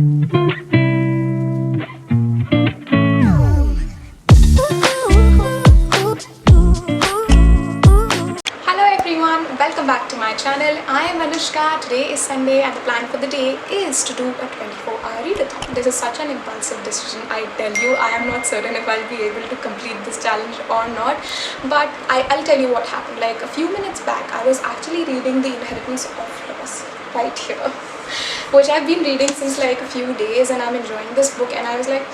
Hello everyone, welcome back to my channel. I am Anushka. Today is Sunday and the plan for the day is to do a 24-hour readathon. This is such an impulsive decision, I tell you. I am not certain if I'll be able to complete this challenge or not, but I'll tell you what happened. Like a few minutes back, I was actually reading The Inheritance of Loss right here, which I've been reading since like a few days, and I'm enjoying this book. And I was like,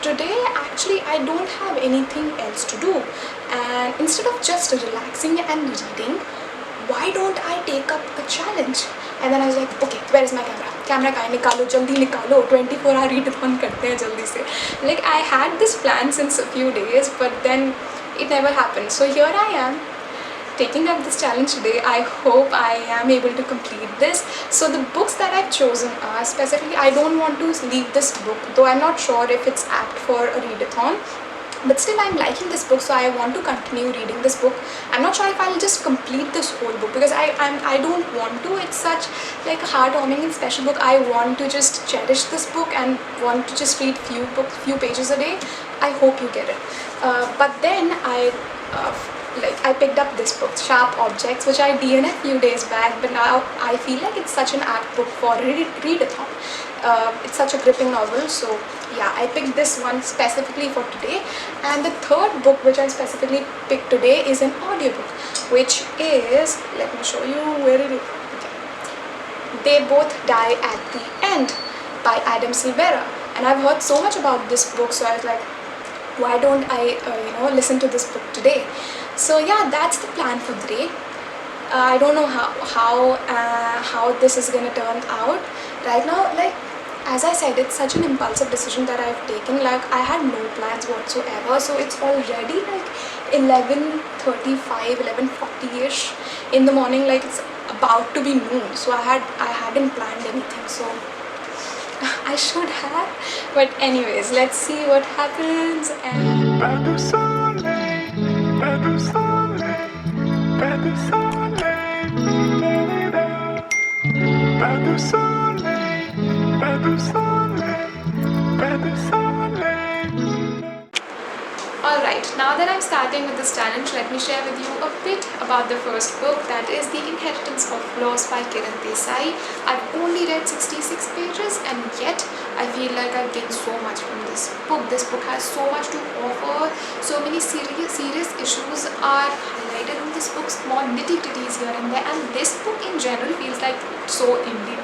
today actually I don't have anything else to do, and instead of just relaxing and reading, why don't I take up a challenge? And then I was like, okay, where is my camera? Camera kahan nikalo, jaldi nikalo, 24-hour readathon karte hain jaldi se. Like I had this plan since a few days, but then it never happened. So here I am, taking up this challenge today. I hope I am able to complete this. So the books that I've chosen are specifically, I don't want to leave this book, though I'm not sure if it's apt for a readathon, but still I'm liking this book, so I want to continue reading this book. I'm not sure if I'll just complete this whole book because I don't want to. It's such like a heartwarming and special book. I want to just cherish this book and want to just read few pages a day. I hope you get it. But then I picked up this book, Sharp Objects, which I DNF few days back, but now I feel like it's such an apt book for a readathon. It's such a gripping novel, so yeah, I picked this one specifically for today. And the third book which I specifically picked today is an audiobook, which is, let me show you where it is. Okay. They Both Die at the End by Adam Silvera. And I've heard so much about this book, so I was like, why don't I listen to this book today? So yeah, that's the plan for the day. I don't know how this is gonna turn out right now. Like as I said, it's such an impulsive decision that I've taken. Like I had no plans whatsoever, so it's already like 11:35, 11:40ish in the morning. Like it's about to be noon, so I hadn't planned anything, so I should have. But anyways, let's see what happens. And alright, now that I'm starting with this challenge, let me share with you a bit about the first book, that is The Inheritance of Loss by Kiran Desai. I've only read 66 pages, and yet I feel like I've gained so much from this book. This book has so much to offer. So many serious issues are highlighted in this book, small nitty-gritties here and there, and this book in general feels like so Indian.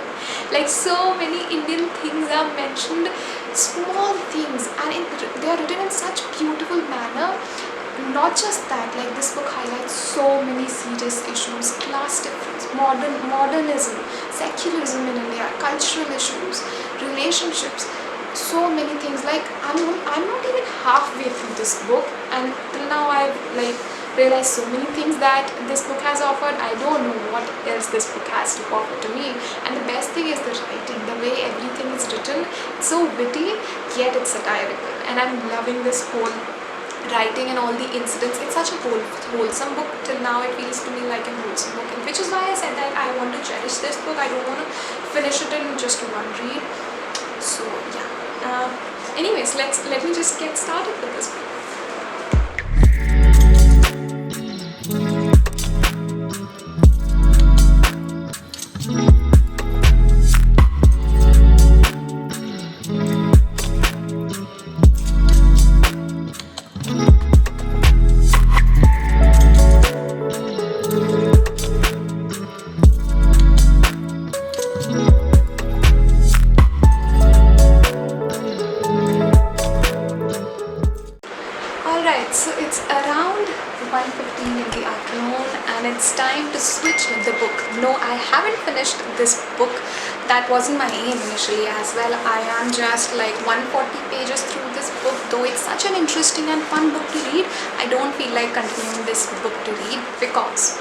Like so many Indian things are mentioned, small things, and they are written in such beautiful manner. Not just that, like this book highlights so many serious issues: class difference, modernism, secularism in India, cultural issues, relationships, so many things. Like I'm not even halfway through this book, and till now I've like realized so many things that this book has offered. I don't know what else this book has to offer to me. And the best thing is the writing, the way everything is written. It's so witty, yet it's satirical, and I'm loving this whole writing and all the incidents. It's such a wholesome book. Till now it feels to me like a wholesome book, which is why I said that I want to cherish this book. I don't want to finish it in just one read. So yeah, anyways, let me just get started with this book. So it's around 1:15 in the afternoon, and it's time to switch the book. No, I haven't finished this book. That wasn't my aim initially as well. I am just like 140 pages through this book. Though it's such an interesting and fun book to read, I don't feel like continuing this book to read because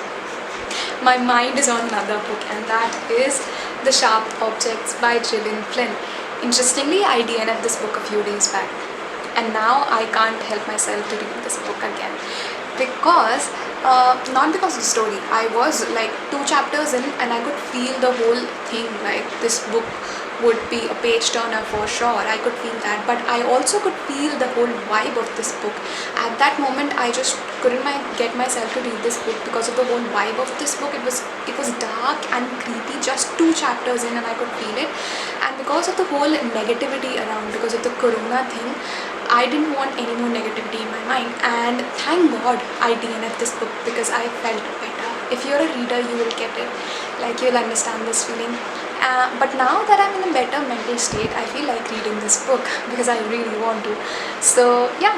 my mind is on another book, and that is The Sharp Objects by Gillian Flynn. Interestingly, I DNF'd this book a few days back, and now I can't help myself to read this book again because not because of the story. I was like 2 chapters in and I could feel the whole thing, like this book would be a page turner for sure. I could feel that, but I also could feel the whole vibe of this book. At that moment, I just couldn't get myself to read this book because of the whole vibe of this book. It was dark and creepy, just 2 chapters in, and I could feel it. And because of the whole negativity around, because of the corona thing, I didn't want any more negativity in my mind, and thank God I DNF'd this book because I felt better. If you're a reader, you will get it, like you'll understand this feeling. But now that I'm in a better mental state, I feel like reading this book because I really want to. So yeah,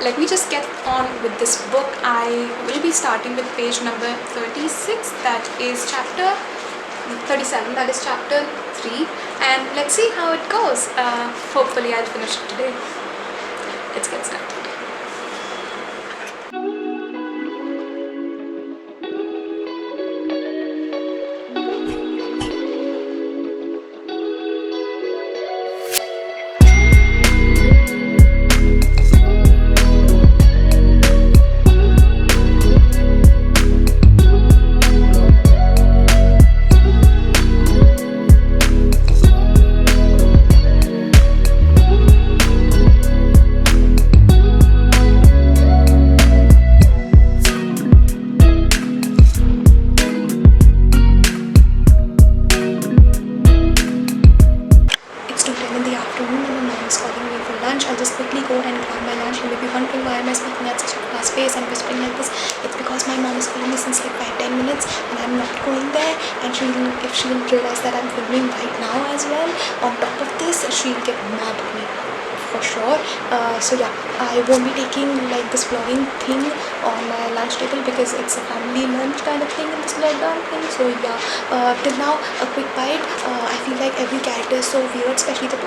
let me just get on with this book. I will be starting with page number 36, that is chapter 37, that is chapter 3, and let's see how it goes. Hopefully I'll finish it today. Let's get started. I'll just quickly go and grab my lunch. You may be wondering why am I speaking at such a fast pace and whispering like this. It's because my mom is calling me since like 5-10 minutes and I'm not going there, and if she'll realize that I'm filming right now as well, on top of this, she'll get mad at me for sure. So yeah, I won't be taking like this vlogging thing on my lunch table because it's a family lunch kind of thing in this lockdown thing. So yeah, till now a quick bite. I feel like every character is so weird, especially the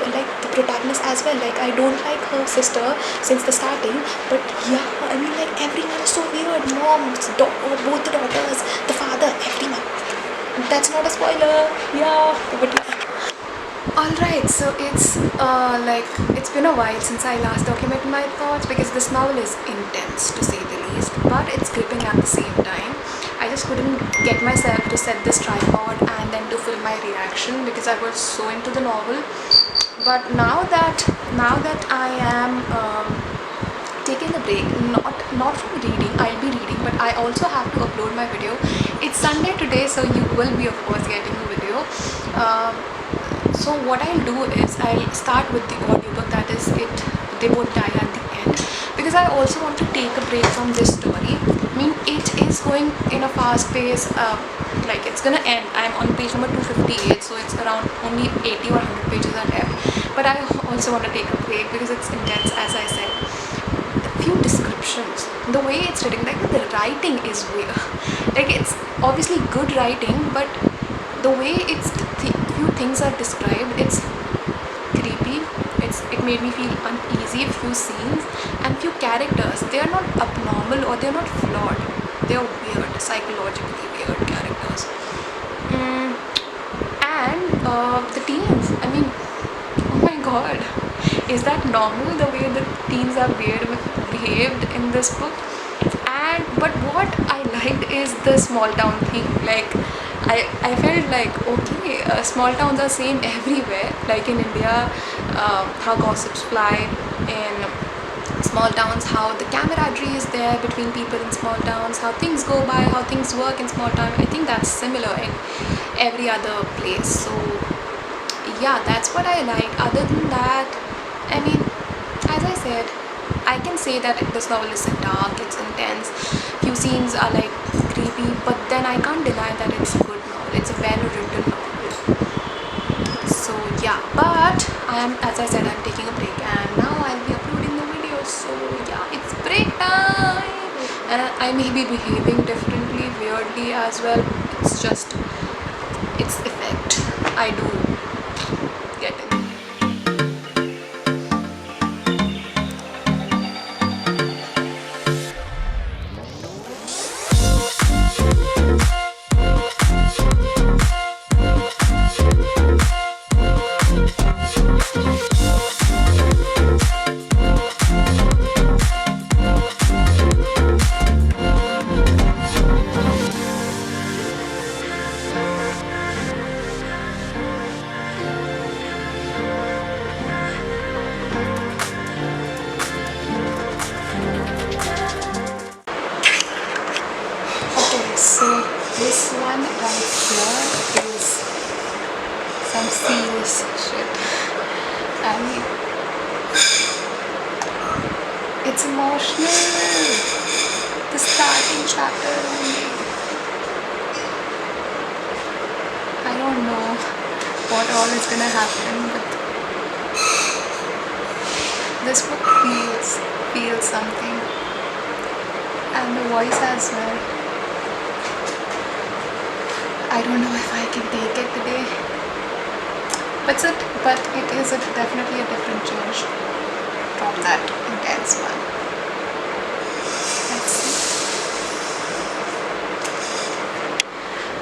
protagonist as well. Like I don't like her sister since the starting, but yeah, I mean like everyone is so weird. Moms, both the daughters, the father, everyone. That's not a spoiler. Yeah, but yeah. Alright, so it's it's been a while since I last documented my thoughts because this novel is intense to say the least, but it's gripping at the same time. I just couldn't get myself to set this tripod and then to film my reaction because I was so into the novel. But now that I am taking a break, not from reading, I'll be reading, but I also have to upload my video. It's Sunday today, so you will be of course getting a video. So what I'll do is I'll start with the audiobook, that is it, They Both Die at the End, because I also want to take a break from this story. I mean, it is going in a fast pace, like it's gonna end. I'm on page number 258, so it's around only 80 or 100 pages are left. But I also want to take a break because it's intense, as I said. The few descriptions, the way it's written, like the writing is weird. Like it's obviously good writing, but the way few things are described, it's creepy. It made me feel uneasy. Few scenes and few characters, they are not abnormal or they are not flawed. They are weird, psychologically weird characters. And the teens, I mean, oh my god, is that normal, the way the teens are behaved in this book? But what I liked is the small town thing. Like I felt like, okay, small towns are same everywhere. Like in India, how gossips fly in small towns, how the camaraderie is there between people in small towns, how things go by, how things work in small town. I think that's similar in every other place. So yeah, that's what I like. Other than that, I mean, as I said, I can say that this novel is dark, it's intense, few scenes are like creepy, but then I can't deny that it's a good novel, it's a well-written novel. So yeah, but as I said, I'm taking a break and now I'll be uploading the videos. So yeah, it's break time, and I may be behaving differently, weirdly as well. It's just, it's effect. I do get it. I mean, it's emotional. The starting chapter only. I don't know what all is gonna happen, but this book feels something, and the voice as well. I don't know if I can take it today, but it is definitely a different change from that intense one. Let's see.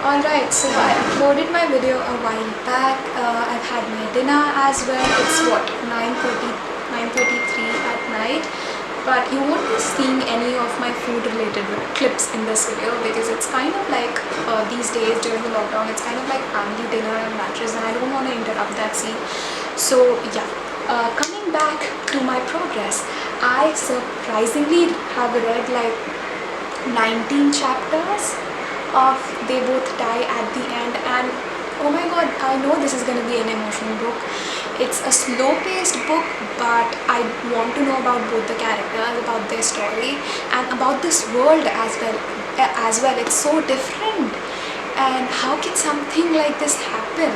Alright, so I uploaded my video a while back. I've had my dinner as well. It's what, 9:33 at night. But you won't be seeing any of my food related clips in this video, because it's kind of like these days during the lockdown, it's kind of like family dinner and lunches, and I don't want to interrupt that scene. So yeah, coming back to my progress, I surprisingly have read like 19 chapters of They Both Die at the End, and oh my god, I know this is going to be an emotional book. It's a slow-paced book, but I want to know about both the characters, about their story, and about this world as well. It's so different, and how can something like this happen?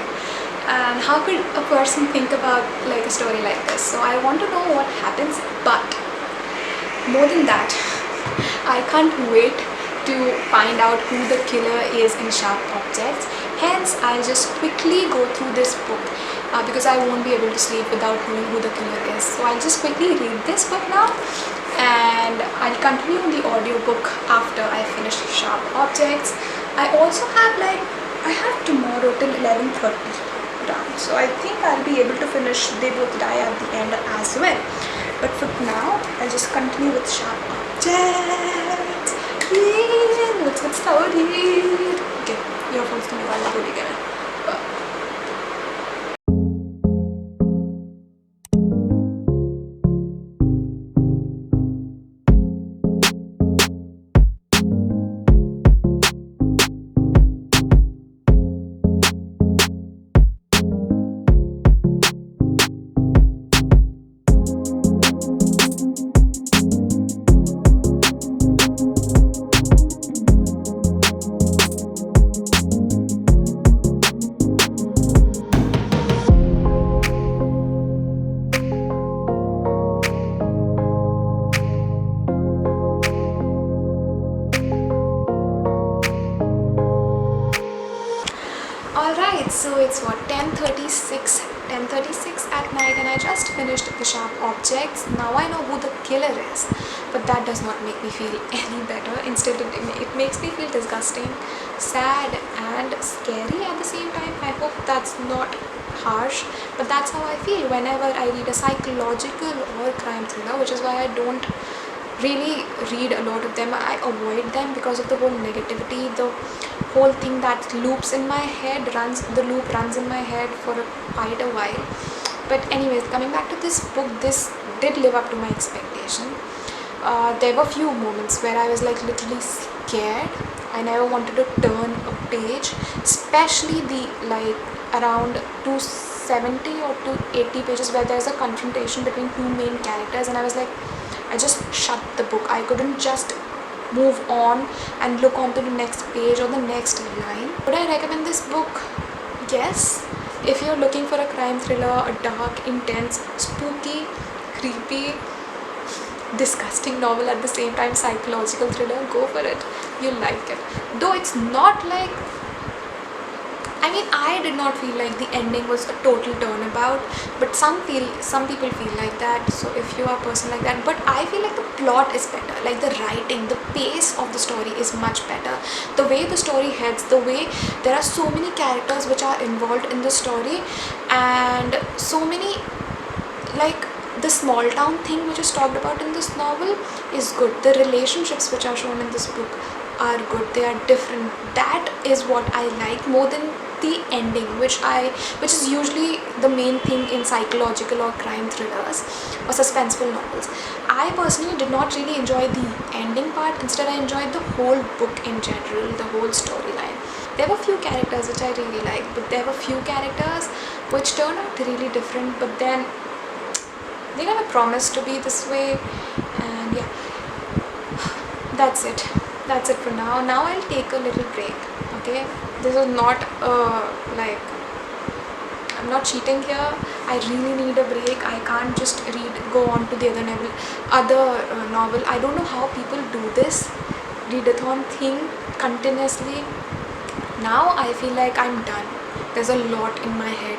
And how could a person think about like a story like this? So I want to know what happens, but more than that, I can't wait to find out who the killer is in Sharp Objects. Hence, I'll just quickly go through this book because I won't be able to sleep without knowing who the killer is. So I'll just quickly read this book now, and I'll continue the audiobook after I finish Sharp Objects. I also have I have tomorrow till 11:30 done. So I think I'll be able to finish They Both Die at the End as well. But for now, I'll just continue with Sharp Objects. Yeah, let's get started. Okay, earphones to me while I go together. Alright, so it's what, 10:36 at night, and I just finished the Sharp Objects. Now I know who the killer is, but that does not make me feel any better. Instead, it makes me feel disgusting, sad and scary at the same time. I hope that's not harsh, but that's how I feel whenever I read a psychological or crime thriller, which is why I don't really read a lot of them. I avoid them because of the whole negativity, the whole thing that loops in my head, the loop runs in my head for quite a while. But anyways, coming back to this book, this did live up to my expectation. There were few moments where I was like literally scared. I never wanted to turn a page, especially the around 270 or 280 pages where there's a confrontation between two main characters, and I was like, I just shut the book. I couldn't just move on and look on to the next page or the next line. Would I recommend this book? Yes. If you're looking for a crime thriller, a dark, intense, spooky, creepy, disgusting novel at the same time, psychological thriller, go for it. You'll like it. Though it's not like, I did not feel like the ending was a total turnabout, but some people feel like that. So if you are a person like that, but I feel like the plot is better, like the writing, the pace of the story is much better, the way the story heads, the way there are so many characters which are involved in the story, and so many, like the small town thing which is talked about in this novel is good. The relationships which are shown in this book are good, they are different. That is what I like more than the ending, which is usually the main thing in psychological or crime thrillers or suspenseful novels. I personally did not really enjoy the ending part. Instead, I enjoyed the whole book in general, the whole storyline. There were few characters which I really liked, but there were few characters which turned out really different, but then they never promised to be this way. And yeah, that's it. That's it for now. Now I'll take a little break. Okay, this is not like, I'm not cheating here. I really need a break. I can't just go on to the other novel. I don't know how people do this readathon thing continuously. Now I feel like I'm done. There's a lot in my head,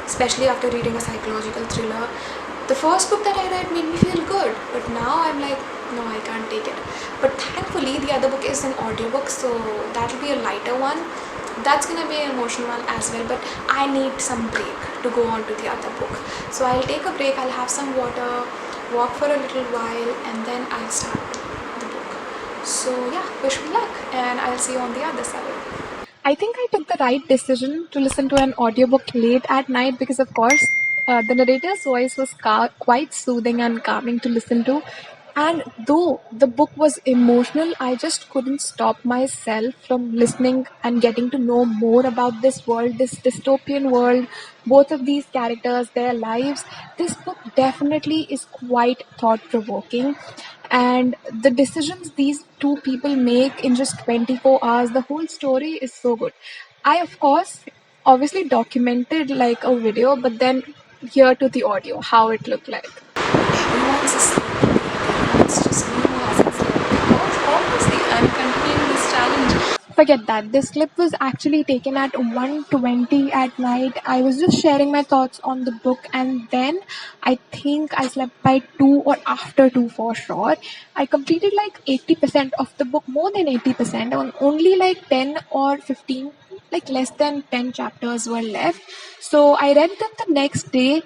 especially after reading a psychological thriller. The first book that I read made me feel good, but now I'm like, no, I can't take it. But thankfully, the other book is an audiobook, so that'll be a lighter one. That's gonna be an emotional one as well, but I need some break to go on to the other book. So I'll take a break, I'll have some water, walk for a little while, and then I'll start the book. So yeah, wish me luck, and I'll see you on the other side. I think I took the right decision to listen to an audiobook late at night because, of course, the narrator's voice was quite soothing and calming to listen to. And though the book was emotional, I just couldn't stop myself from listening and getting to know more about this world, this dystopian world, both of these characters, their lives. This book definitely is quite thought provoking, and the decisions these two people make in just 24 hours, the whole story is so good. I, of course, obviously documented like a video, but then here to the audio, how it looked like. Everyone's asleep. It's just me who hasn't slept. Obviously, I'm continuing this challenge. Forget that. This clip was actually taken at 1:20 at night. I was just sharing my thoughts on the book, and then I think I slept by 2 or after 2 for sure. I completed like 80% of the book, more than 80%, on only like 10 or 15, like less than 10 chapters were left. So I read them the next day.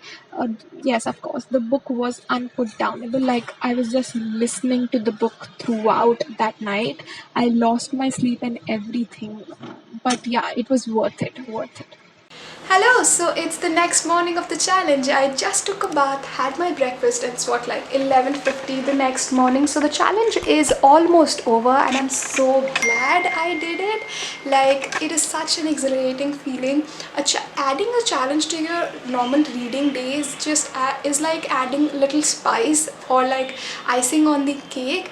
Yes, of course, the book was unputdownable. Like, I was just listening to the book throughout that night. I lost my sleep and everything. But yeah, it was worth it. Worth it. Hello, so it's the next morning of the challenge. I just took a bath, had my breakfast. It's what, like 11:50 the next morning. So the challenge is almost over, and I'm so glad I did it. Like, it is such an exhilarating feeling. Adding a challenge to your normal reading days just is like adding little spice or like icing on the cake.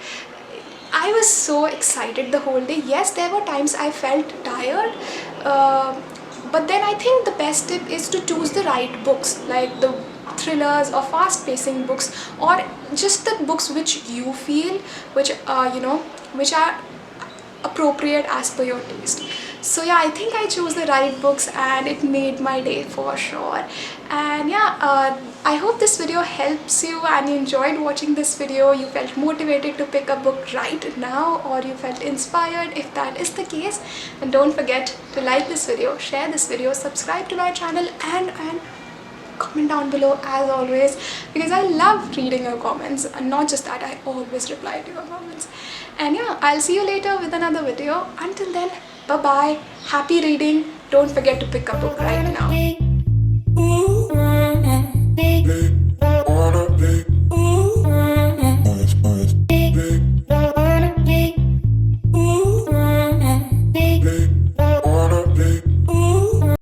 I was so excited the whole day. Yes, there were times I felt tired, but then I think the best tip is to choose the right books, like the thrillers or fast-pacing books, or just the books which you feel, which which are appropriate as per your taste. So yeah, I think I chose the right books and it made my day for sure. And yeah, I hope this video helps you and you enjoyed watching this video. You felt motivated to pick a book right now, or you felt inspired. If that is the case, then don't forget to like this video, share this video, subscribe to my channel, and comment down below as always, because I love reading your comments, and not just that, I always reply to your comments. And yeah, I'll see you later with another video. Until then, bye bye, happy reading. Don't forget to pick a book right now.